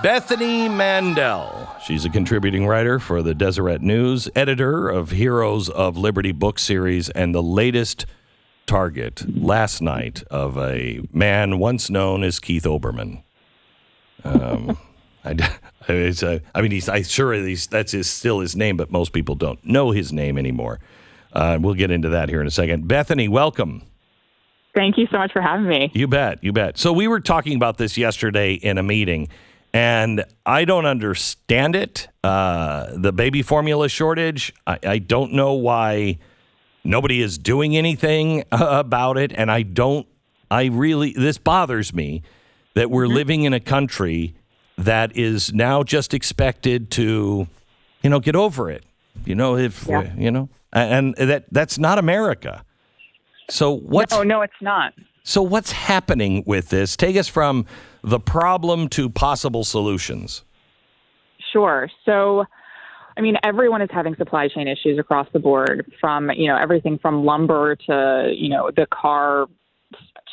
Bethany Mandel. She's a contributing writer for the Deseret News, editor of Heroes of Liberty book series, and the latest target last night of a man once known as Keith Olbermann. That's still his name, but most people don't know his name anymore. We'll get into that here in a second. Bethany, welcome. Thank you so much for having me. You bet. So we were talking about this yesterday in a meeting, and I don't understand it. The baby formula shortage, I don't know why nobody is doing anything about it. And this bothers me that we're living in a country that is now just expected to, get over it. And that's not America. So No, it's not. So what's happening with this? Take us from the problem to possible solutions. Sure. So, everyone is having supply chain issues across the board, from, everything from lumber to, the car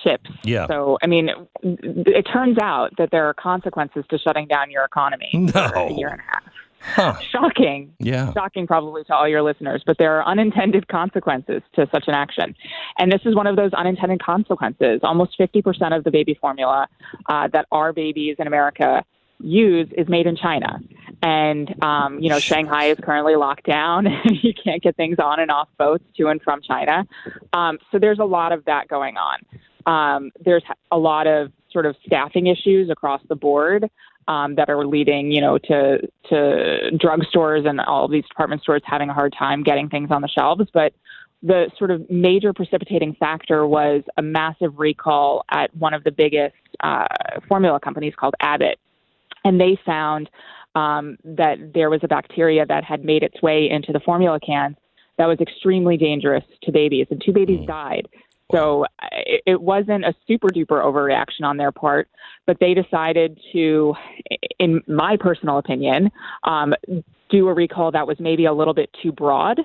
chips. Yeah. So, it turns out that there are consequences to shutting down your economy for a year and a half. Huh. Shocking. Yeah. Shocking probably to all your listeners, but there are unintended consequences to such an action. And this is one of those unintended consequences. Almost 50% of the baby formula that our babies in America use is made in China. And, Shanghai is currently locked down. You can't get things on and off boats to and from China. So there's a lot of that going on. There's a lot of sort of staffing issues across the board that are leading, to drugstores and all these department stores having a hard time getting things on the shelves. But the sort of major precipitating factor was a massive recall at one of the biggest formula companies called Abbott. And they found that there was a bacteria that had made its way into the formula cans that was extremely dangerous to babies. And 2 babies died. So it wasn't a super duper overreaction on their part, but they decided to, in my personal opinion, do a recall that was maybe a little bit too broad.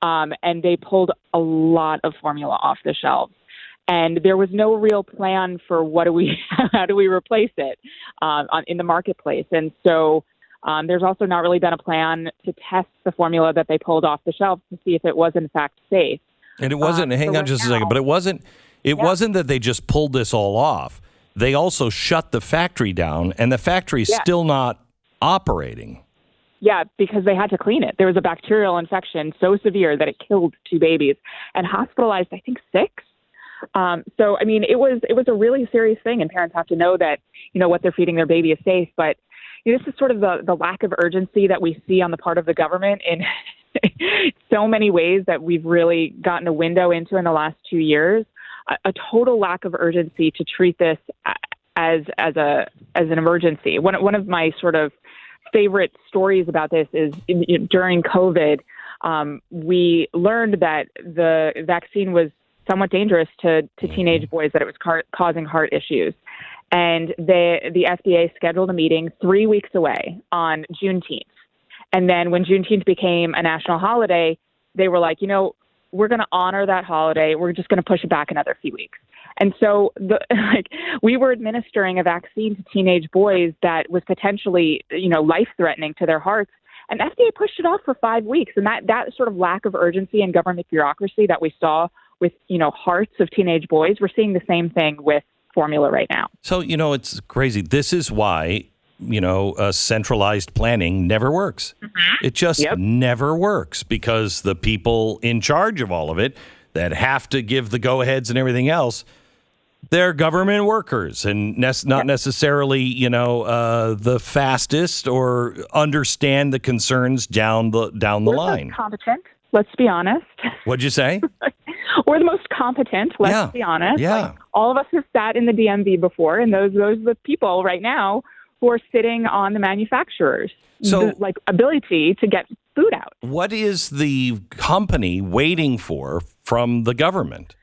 And they pulled a lot of formula off the shelves. And there was no real plan for how do we replace it in the marketplace. And so there's also not really been a plan to test the formula that they pulled off the shelves to see if it was in fact safe. And it wasn't, hang on just a second, but it wasn't that they just pulled this all off. They also shut the factory down, and the factory's still not operating. Yeah, because they had to clean it. There was a bacterial infection so severe that it killed 2 babies and hospitalized, I think, 6. So, it was a really serious thing, and parents have to know that, what they're feeding their baby is safe. But this is sort of the lack of urgency that we see on the part of the government in so many ways that we've really gotten a window into in the last 2 years. A total lack of urgency to treat this as an emergency. One of my sort of favorite stories about this is during COVID, we learned that the vaccine was somewhat dangerous to teenage boys, that it was causing heart issues. And the FDA scheduled a meeting 3 weeks away on Juneteenth. And then when Juneteenth became a national holiday, they were like, we're going to honor that holiday. We're just going to push it back another few weeks. And so we were administering a vaccine to teenage boys that was potentially, life-threatening to their hearts. And FDA pushed it off for 5 weeks. And that sort of lack of urgency and government bureaucracy that we saw with, hearts of teenage boys, we're seeing the same thing with formula right now. So, it's crazy. This is why, centralized planning never works. Mm-hmm. It just never works, because the people in charge of all of it that have to give the go-aheads and everything else, they're government workers and not necessarily, the fastest or understand the concerns down the line. We're competent. Let's be honest. What'd you say? We're the most competent. Let's be honest. Yeah. All of us have sat in the DMV before, and those are the people right now who are sitting on the manufacturers' ability to get food out. What is the company waiting for from the government?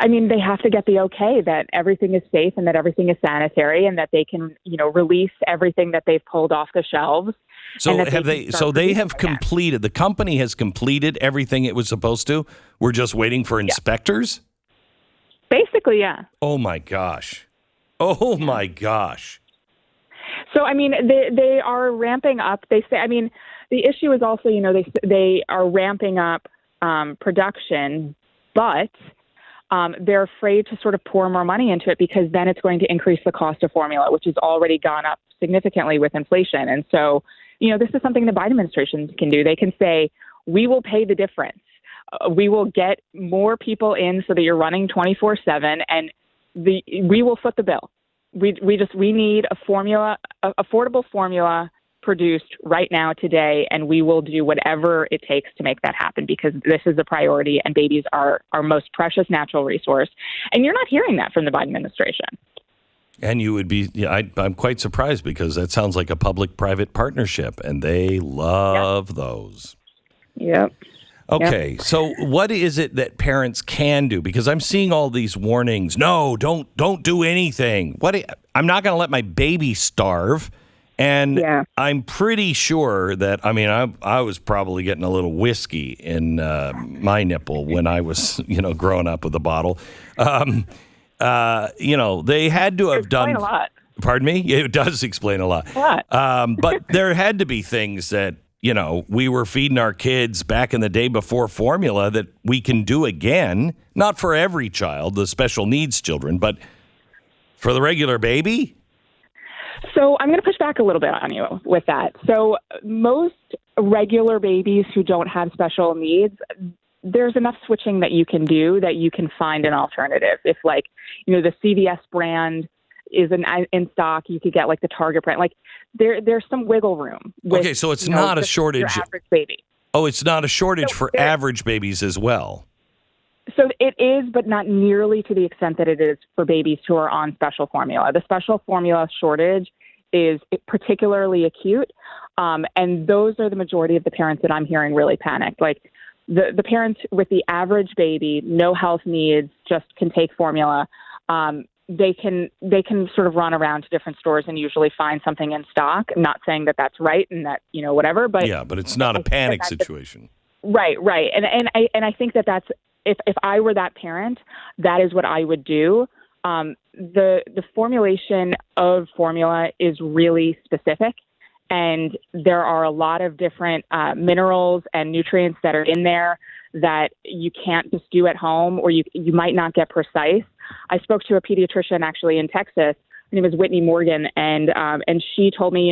They have to get the okay that everything is safe and that everything is sanitary and that they can, release everything that they've pulled off the shelves. So they have completed, the company has completed everything it was supposed to. We're just waiting for inspectors? Basically, yeah. Oh my gosh. So, I mean, they are ramping up. They say, I mean, the issue is also, they are ramping up production, but they're afraid to sort of pour more money into it because then it's going to increase the cost of formula, which has already gone up significantly with inflation. And so, this is something the Biden administration can do. They can say, we will pay the difference. We will get more people in so that you're running 24/7, and we will foot the bill. We need affordable formula produced right now today, and we will do whatever it takes to make that happen because this is a priority and babies are our most precious natural resource. And you're not hearing that from the Biden administration. And you would be, I'm quite surprised because that sounds like a public-private partnership, and they love those. Yep. Okay, so what is it that parents can do? Because I'm seeing all these warnings. No, don't do anything. I'm not going to let my baby starve. And I'm pretty sure that, I was probably getting a little whiskey in my nipple when I was, growing up with a bottle. They had to have done. A lot. Pardon me? It does explain a lot. But there had to be things that, we were feeding our kids back in the day before formula that we can do again. Not for every child, the special needs children, but for the regular baby. So I'm going to push back a little bit on you with that. So most regular babies who don't have special needs, there's enough switching that you can do that you can find an alternative. If the CVS brand is in stock, you could get the Target brand. There's some wiggle room. Okay, so it's not a shortage. Your average baby. Oh, it's not a shortage for average babies as well. So it is, but not nearly to the extent that it is for babies who are on special formula. The special formula shortage is particularly acute, and those are the majority of the parents that I'm hearing really panicked. The parents with the average baby, no health needs, just can take formula. They can sort of run around to different stores and usually find something in stock. I'm not saying that that's right and that whatever, but but it's not a panic situation. Right, and I think that's if I were that parent, that is what I would do. The formulation of formula is really specific, and there are a lot of different minerals and nutrients that are in there that you can't just do at home, or you might not get precise. I spoke to a pediatrician actually in Texas. Her name is Whitney Morgan, and she told me,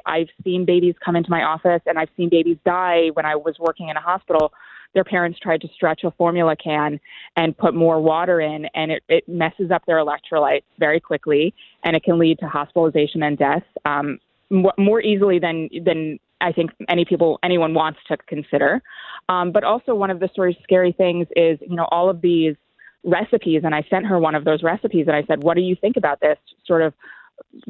I've seen babies come into my office, and I've seen babies die when I was working in a hospital. Their parents tried to stretch a formula can and put more water in, and it messes up their electrolytes very quickly, and it can lead to hospitalization and death more easily than I think anyone wants to consider. But also one of the sort of scary things is, all of these recipes, and I sent her one of those recipes, and I said, what do you think about this? Sort of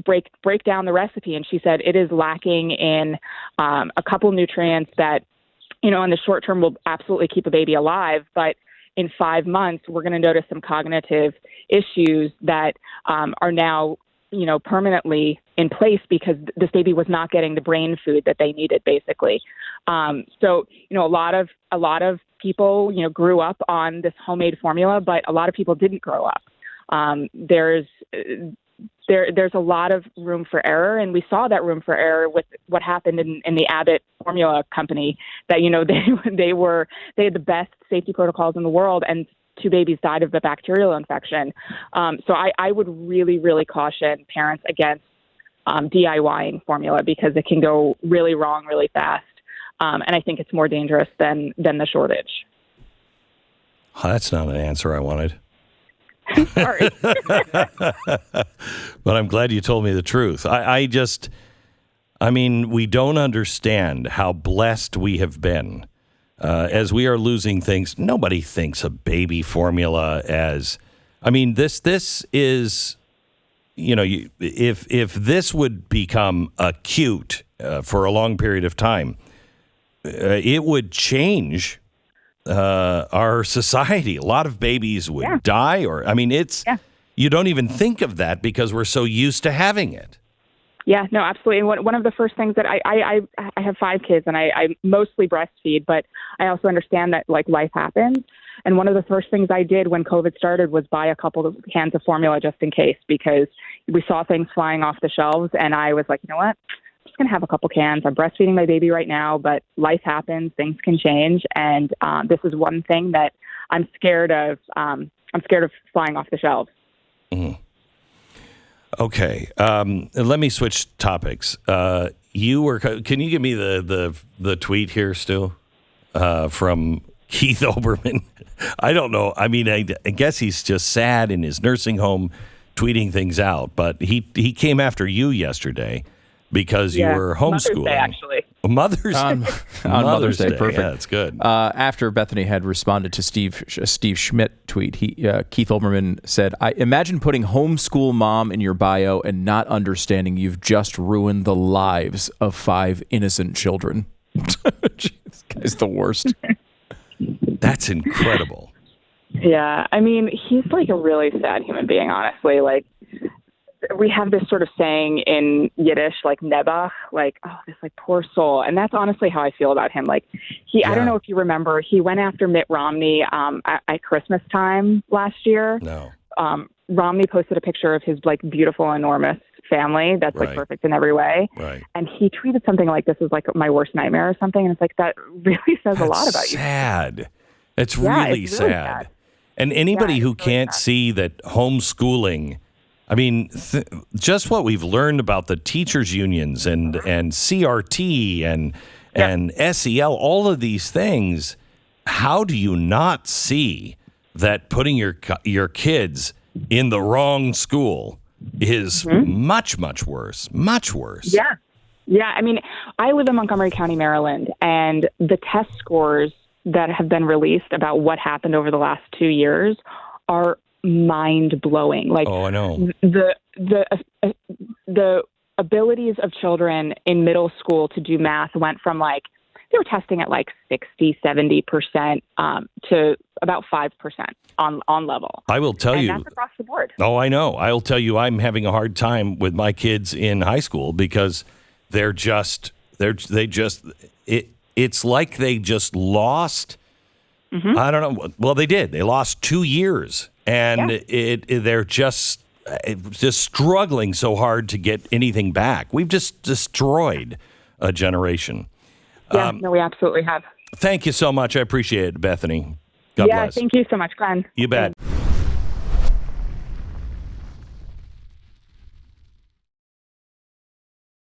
break down the recipe. And she said it is lacking in a couple nutrients that, in the short term will absolutely keep a baby alive, but in 5 months, we're going to notice some cognitive issues that are now, permanently in place because this baby was not getting the brain food that they needed, basically. So, a lot of people, grew up on this homemade formula, but a lot of people didn't grow up. There's a lot of room for error, and we saw that room for error with what happened in the Abbott formula company. That they had the best safety protocols in the world, and 2 babies died of the bacterial infection. So I would really, really caution parents against DIYing formula because it can go really wrong really fast, and I think it's more dangerous than the shortage. That's not an answer I wanted. Sorry. But I'm glad you told me the truth. We don't understand how blessed we have been. As we are losing things, nobody thinks of baby formula as, this is, if this would become acute for a long period of time, it would change our society. A lot of babies would die, you don't even think of that because we're so used to having it. Yeah, no, absolutely. And one of the first things that I have 5 kids, and I mostly breastfeed, but I also understand that like life happens. And one of the first things I did when COVID started was buy a couple of cans of formula just in case, because we saw things flying off the shelves, and I was like, you know what? I'm just gonna have a couple cans. I'm breastfeeding my baby right now, but life happens. Things can change, and this is one thing that I'm scared of. I'm scared of flying off the shelves. Mm. Okay, let me switch topics. Can you give me the tweet here, Stu, from Keith Olbermann? I don't know. I mean, I guess he's just sad in his nursing home, tweeting things out. But he came after you yesterday because you were homeschooling. Mother's Day, actually. Mother's Day. Perfect. Yeah, that's good. After Bethany had responded to Steve Schmidt tweet, Keith Olbermann said, "I imagine putting homeschool mom in your bio and not understanding you've just ruined the lives of 5 innocent children." This guy's the worst. That's incredible. Yeah, I mean, he's like a really sad human being, honestly. Like, we have this sort of saying in Yiddish, like nebach, like, oh, this like poor soul. And that's honestly how I feel about him. Like I don't know if you remember, he went after Mitt Romney at Christmas time last year. No. Romney posted a picture of his like beautiful, enormous family that's like perfect in every way. Right. And he tweeted something like, "This is like my worst nightmare," or something. And it's like, that really says a lot about you. Sad. It's really sad. And anybody who can't see that homeschooling, I mean, just what we've learned about the teachers unions and CRT and SEL, all of these things, how do you not see that putting your kids in the wrong school is much, much worse, much worse? Yeah. Yeah. I mean, I live in Montgomery County, Maryland, and the test scores that have been released about what happened over the last 2 years are mind-blowing. Like, oh, I know. The abilities of children in middle school to do math went from like, they were testing at like 60-70% to about 5% on level. I will tell you. That's across the board. Oh, I know. I'll tell you, I'm having a hard time with my kids in high school because it's like they just lost. I don't know. Well, they did. They lost 2 years, and they're just struggling so hard to get anything back. We've just destroyed a generation. Yeah, no, we absolutely have. Thank you so much. I appreciate it, Bethany. God bless. Yeah, thank you so much, Glenn. You bet.